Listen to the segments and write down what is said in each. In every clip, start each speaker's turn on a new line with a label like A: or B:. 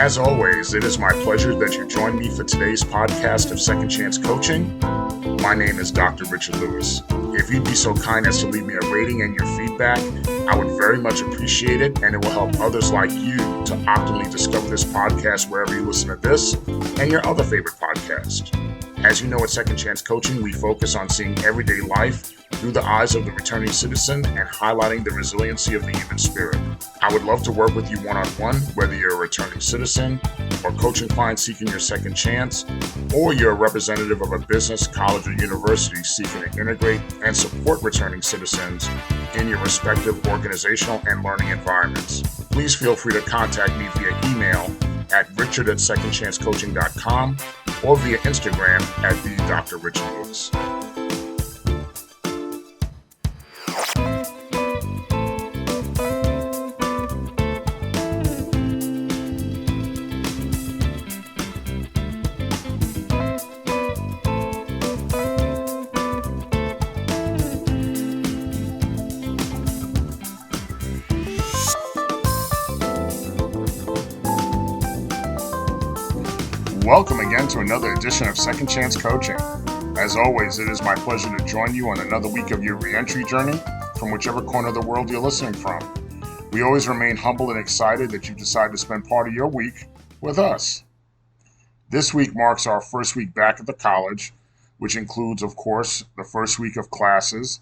A: As always, it is my pleasure that you join me for today's podcast of Second Chance Coaching. My name is Dr. Richard Lewis. If you'd be so kind as to leave me a rating and your feedback, I would very much appreciate it, and it will help others like you to optimally discover this podcast wherever you listen to this and your other favorite podcast. As you know, at Second Chance Coaching, we focus on seeing everyday life through the eyes of the returning citizen and highlighting the resiliency of the human spirit. I would love to work with you one-on-one, whether you're a returning citizen or coaching client seeking your second chance, or you're a representative of a business, college, or university seeking to integrate and support returning citizens in your respective organizational and learning environments. Please feel free to contact me via email at richard@secondchancecoaching.com or via Instagram at the Dr. Richard Lewis. Welcome again to another edition of Second Chance Coaching. As always, it is my pleasure to join you on another week of your reentry journey from whichever corner of the world you're listening from. We always remain humble and excited that you've decided to spend part of your week with us. This week marks our first week back at the college, which includes, of course, the first week of classes.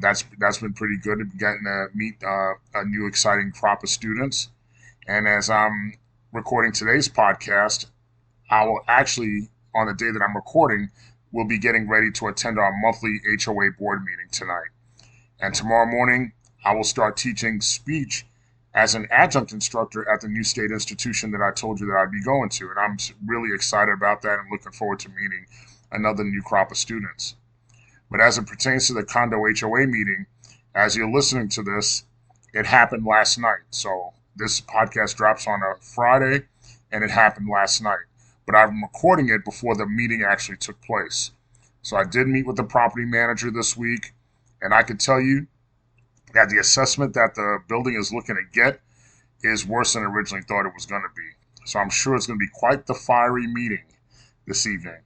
A: That's been pretty good, getting to meet a new exciting crop of students. And as I'm recording today's podcast, I will actually, on the day that I'm recording, will be getting ready to attend our monthly HOA board meeting tonight. And tomorrow morning, I will start teaching speech as an adjunct instructor at the new state institution that I told you that I'd be going to. And I'm really excited about that and looking forward to meeting another new crop of students. But as it pertains to the condo HOA meeting, as you're listening to this, it happened last night. So this podcast drops on a Friday, and it happened last night. But I'm recording it before the meeting actually took place. So I did meet with the property manager this week, and I can tell you that the assessment that the building is looking to get is worse than I originally thought it was going to be. So I'm sure it's going to be quite the fiery meeting this evening.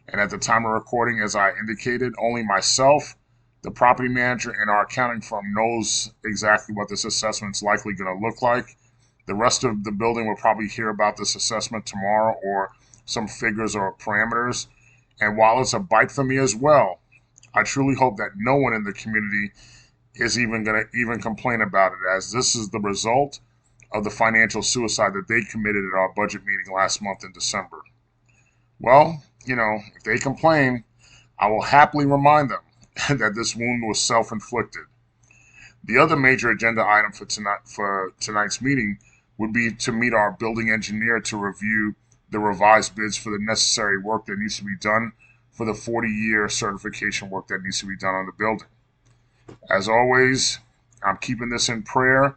A: And at the time of recording, as I indicated, only myself, the property manager, and our accounting firm knows exactly what this assessment is likely going to look like. The rest of the building will probably hear about this assessment tomorrow or some figures or parameters. And while it's a bite for me as well, I truly hope that no one in the community is even going to complain about it, as this is the result of the financial suicide that they committed at our budget meeting last month in December. Well, if they complain, I will happily remind them that this wound was self-inflicted. The other major agenda item for tonight's meeting would be to meet our building engineer to review the revised bids for the necessary work that needs to be done for the 40-year certification work that needs to be done on the building. As always, I'm keeping this in prayer,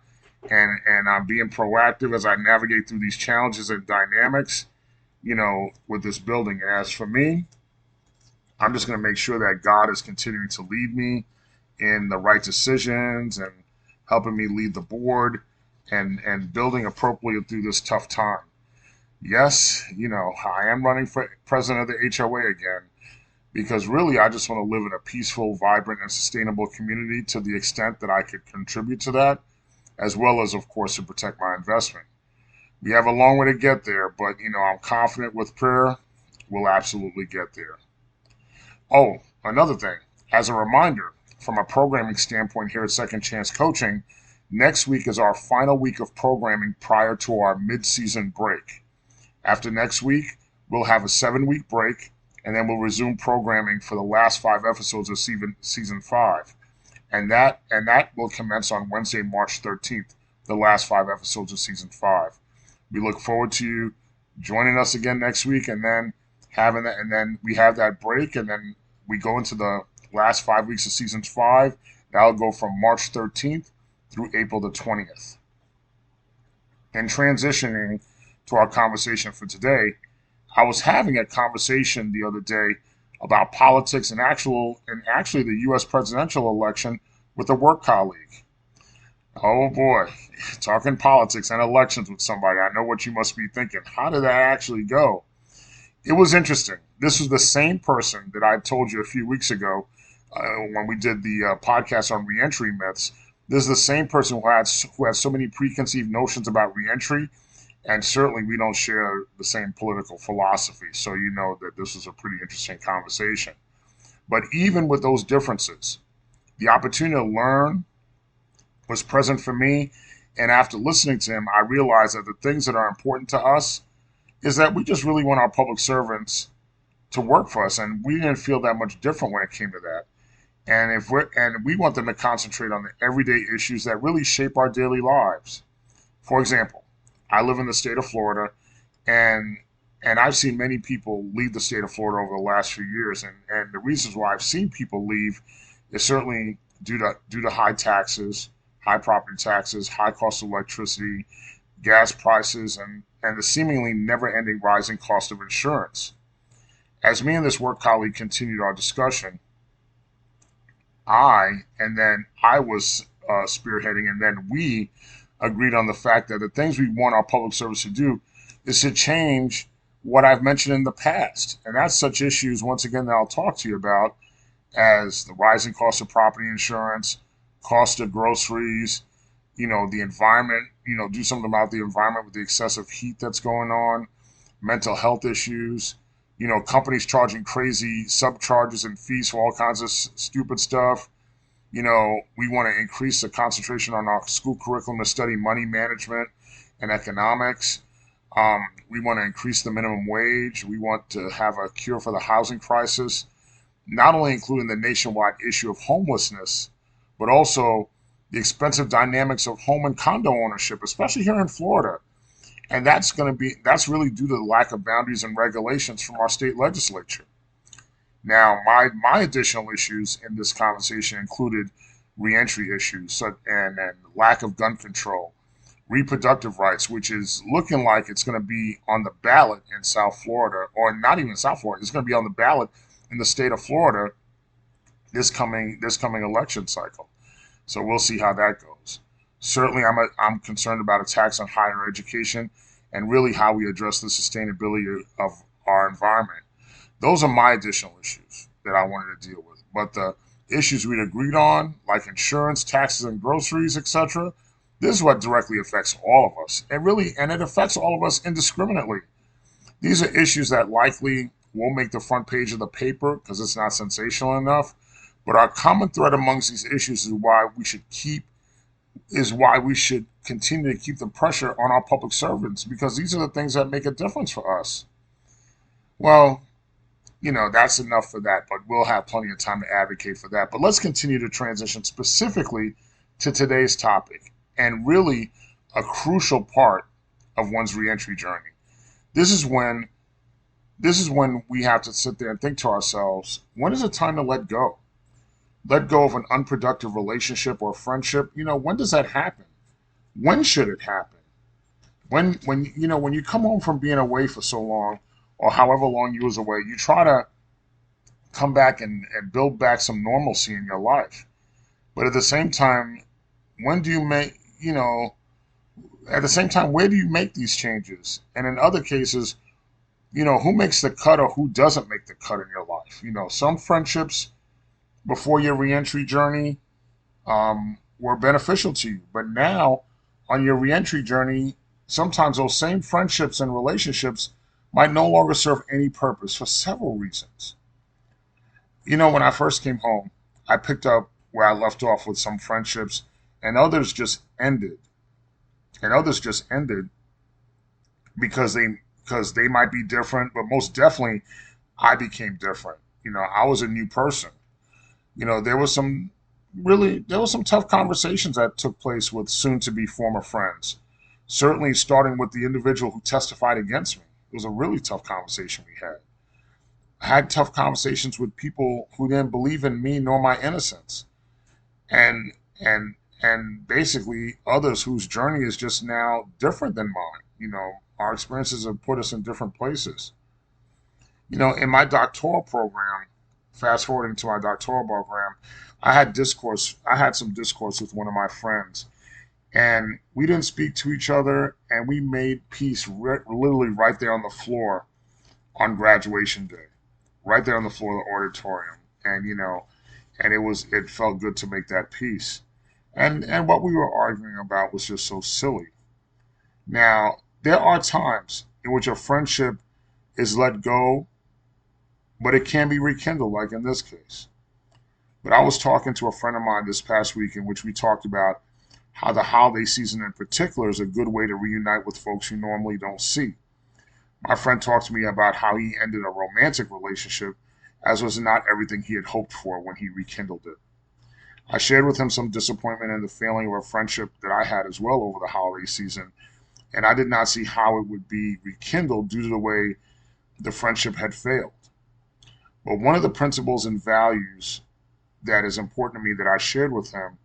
A: and I'm being proactive as I navigate through these challenges and dynamics, with this building. And as for me, I'm just going to make sure that God is continuing to lead me in the right decisions and helping me lead the board and building appropriately through this tough time. Yes, I am running for president of the HOA again, because really I just want to live in a peaceful, vibrant, and sustainable community to the extent that I could contribute to that, as well as, of course, to protect my investment. We have a long way to get there, but, I'm confident with prayer, we'll absolutely get there. Oh, another thing, as a reminder, from a programming standpoint here at Second Chance Coaching, next week is our final week of programming prior to our mid-season break. After next week, we'll have a 7-week break, and then we'll resume programming for the last 5 episodes of season 5. And that will commence on Wednesday, March 13th, the last 5 episodes of season 5. We look forward to you joining us again next week, and then we have that break, and then we go into the last 5 weeks of season 5. That'll go from March 13th through April the 20th. And transitioning to our conversation for today, I was having a conversation the other day about politics and actually the U.S. presidential election with a work colleague. Oh boy, talking politics and elections with somebody. I know what you must be thinking. How did that actually go? It was interesting. This was the same person that I told you a few weeks ago when we did the podcast on reentry myths. This is the same person who had so many preconceived notions about reentry, and certainly we don't share the same political philosophy. So you know that this was a pretty interesting conversation. But even with those differences, the opportunity to learn was present for me. And after listening to him, I realized that the things that are important to us is that we just really want our public servants to work for us, and we didn't feel that much different when it came to that. And we want them to concentrate on the everyday issues that really shape our daily lives. For example, I live in the state of Florida, and and I've seen many people leave the state of Florida over the last few years, and the reasons why I've seen people leave is certainly due to high taxes, high property taxes, high cost of electricity, gas prices, and the seemingly never-ending rising cost of insurance. As me and this work colleague continued our discussion, I was spearheading, and then we agreed on the fact that the things we want our public service to do is to change what I've mentioned in the past. And that's such issues, once again, that I'll talk to you about as the rising cost of property insurance, cost of groceries, the environment, do something about the environment with the excessive heat that's going on, mental health issues, companies charging crazy subcharges and fees for all kinds of stupid stuff. We want to increase the concentration on our school curriculum to study money management and economics. We want to increase the minimum wage. We want to have a cure for the housing crisis, not only including the nationwide issue of homelessness, but also the expensive dynamics of home and condo ownership, especially here in Florida. And that's really due to the lack of boundaries and regulations from our state legislature. Now, my additional issues in this conversation included reentry issues and lack of gun control, reproductive rights, which is looking like it's going to be on the ballot in South Florida, or not even South Florida. It's going to be on the ballot in the state of Florida this coming election cycle. So we'll see how that goes. Certainly, I'm concerned about a tax on higher education and really how we address the sustainability of our environment. Those are my additional issues that I wanted to deal with. But the issues we'd agreed on, like insurance, taxes, and groceries, etc., this is what directly affects all of us. And it affects all of us indiscriminately. These are issues that likely won't make the front page of the paper because it's not sensational enough. But our common thread amongst these issues is why we should continue to keep the pressure on our public servants, because these are the things that make a difference for us. Well, that's enough for that, but we'll have plenty of time to advocate for that. But let's continue to transition specifically to today's topic and really a crucial part of one's reentry journey. This is when this is when we have to sit there and think to ourselves, when is it time to let go? Let go of an unproductive relationship or friendship? When does that happen? When should it happen? When you come home from being away for so long, or however long you was away, you try to come back and build back some normalcy in your life. But at the same time, when do you make, at the same time, where do you make these changes? And in other cases, who makes the cut or who doesn't make the cut in your life? Some friendships before your reentry journey were beneficial to you. But now, on your reentry journey, sometimes those same friendships and relationships might no longer serve any purpose for several reasons. When I first came home, I picked up where I left off with some friendships, and others just ended. And others just ended because they might be different, but most definitely I became different. I was a new person. There was some tough conversations that took place with soon to be former friends. Certainly starting with the individual who testified against me. It was a really tough conversation we had. I had tough conversations with people who didn't believe in me nor my innocence. And and basically others whose journey is just now different than mine. Our experiences have put us in different places. In my doctoral program, fast forwarding to my doctoral program, I had some discourse with one of my friends, And we didn't speak to each other, and we made peace literally right there on the floor on graduation day, right there on the floor of the auditorium. And and it felt good to make that peace. And what we were arguing about was just so silly. Now, there are times in which a friendship is let go, but it can be rekindled, like in this case. But I was talking to a friend of mine this past week in which we talked about how the holiday season in particular is a good way to reunite with folks you normally don't see. My friend talked to me about how he ended a romantic relationship, as was not everything he had hoped for when he rekindled it. I shared with him some disappointment in the failing of a friendship that I had as well over the holiday season, and I did not see how it would be rekindled due to the way the friendship had failed. But one of the principles and values that is important to me that I shared with him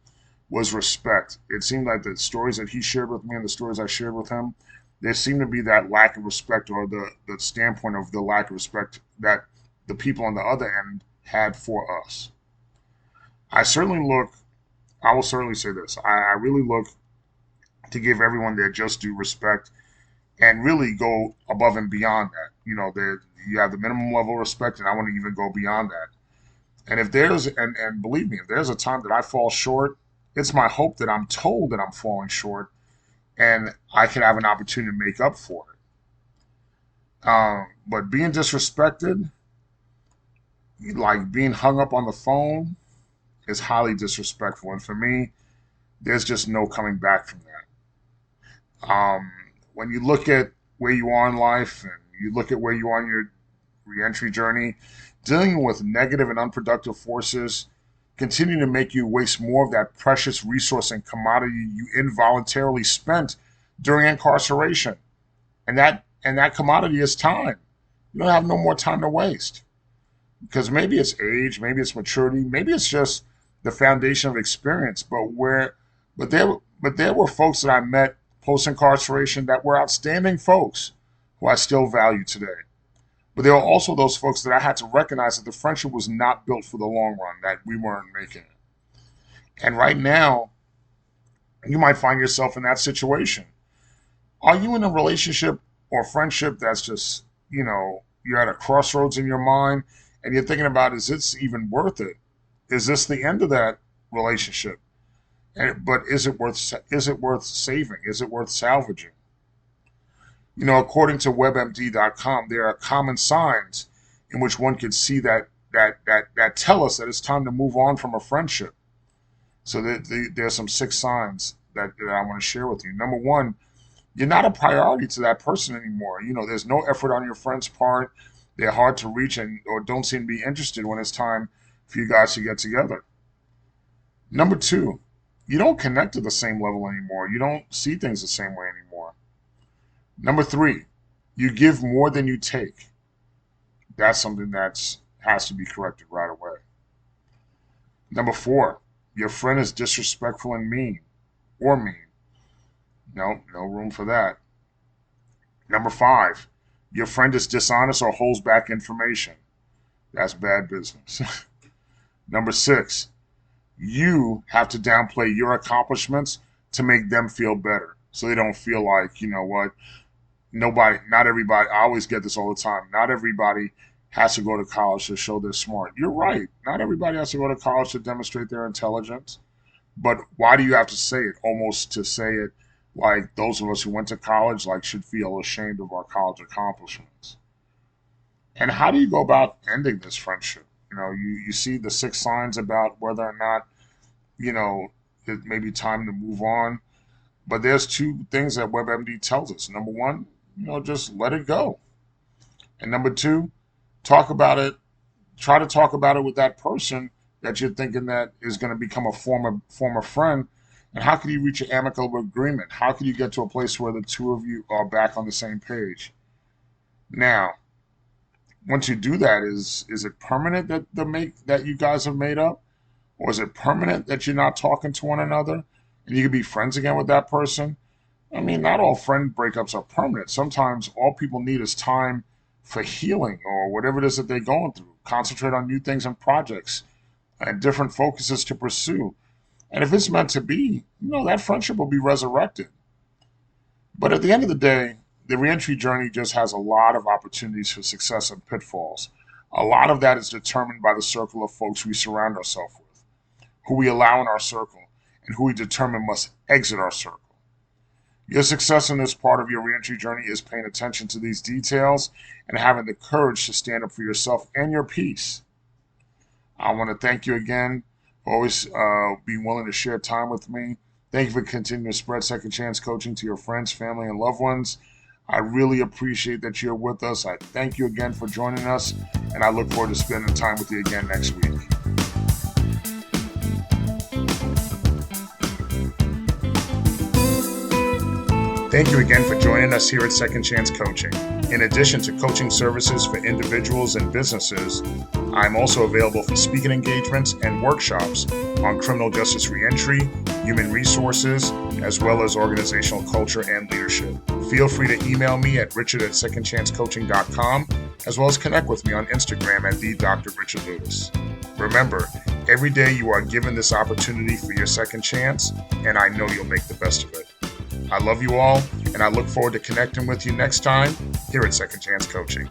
A: was respect. It seemed like the stories that he shared with me and the stories I shared with him, there seemed to be that lack of respect, or the standpoint of the lack of respect that the people on the other end had for us. I certainly look, I will certainly say this, I really look to give everyone their just due respect and really go above and beyond that. You have the minimum level of respect, and I want to even go beyond that. And if there's, and believe me, if there's a time that I fall short, it's my hope that I'm told that I'm falling short and I can have an opportunity to make up for it. But being disrespected, like being hung up on the phone, is highly disrespectful. And for me, there's just no coming back from that. When you look at where you are in life and you look at where you are in your reentry journey, dealing with negative and unproductive forces continue to make you waste more of that precious resource and commodity you involuntarily spent during incarceration. And that commodity is time. You don't have no more time to waste. Because maybe it's age, maybe it's maturity, maybe it's just the foundation of experience. But there were folks that I met post incarceration that were outstanding folks who I still value today. But there were also those folks that I had to recognize that the friendship was not built for the long run, that we weren't making it. And right now, you might find yourself in that situation. Are you in a relationship or friendship that's just, you're at a crossroads in your mind and you're thinking about, is this even worth it? Is this the end of that relationship? But is it worth saving? Is it worth salvaging? According to WebMD.com, there are common signs in which one could see that tell us that it's time to move on from a friendship. So there's some 6 signs that I want to share with you. Number one, you're not a priority to that person anymore. There's no effort on your friend's part. They're hard to reach and or don't seem to be interested when it's time for you guys to get together. Number two, you don't connect to the same level anymore. You don't see things the same way anymore. Number three, you give more than you take. That's something that has to be corrected right away. Number four, your friend is disrespectful and mean or mean. No room for that. Number five, your friend is dishonest or holds back information. That's bad business. Number six, you have to downplay your accomplishments to make them feel better. So they don't feel like, not everybody, I always get this all the time. Not everybody has to go to college to show they're smart. You're right. Not everybody has to go to college to demonstrate their intelligence. But why do you have to say it? Almost to say it like those of us who went to college should feel ashamed of our college accomplishments. And how do you go about ending this friendship? You see the 6 signs about whether or not, it may be time to move on. But there's 2 things that WebMD tells us. Number one, just let it go. And number two, talk about it. Try to talk about it with that person that you're thinking that is going to become a former friend. And how can you reach an amicable agreement? How can you get to a place where the two of you are back on the same page? Now, once you do that, is it permanent that you guys have made up, or is it permanent that you're not talking to one another and you can be friends again with that person? I mean, not all friend breakups are permanent. Sometimes all people need is time for healing or whatever it is that they're going through. Concentrate on new things and projects and different focuses to pursue. And if it's meant to be, that friendship will be resurrected. But at the end of the day, the reentry journey just has a lot of opportunities for success and pitfalls. A lot of that is determined by the circle of folks we surround ourselves with, who we allow in our circle, and who we determine must exit our circle. Your success in this part of your reentry journey is paying attention to these details and having the courage to stand up for yourself and your peace. I want to thank you again for always being willing to share time with me. Thank you for continuing to spread second chance coaching to your friends, family, and loved ones. I really appreciate that you're with us. I thank you again for joining us, and I look forward to spending time with you again next week. Thank you again for joining us here at Second Chance Coaching. In addition to coaching services for individuals and businesses, I'm also available for speaking engagements and workshops on criminal justice reentry, human resources, as well as organizational culture and leadership. Feel free to email me at richard@secondchancecoaching.com, as well as connect with me on Instagram at @DrRichardLewis. Remember, every day you are given this opportunity for your second chance, and I know you'll make the best of it. I love you all, and I look forward to connecting with you next time here at Second Chance Coaching.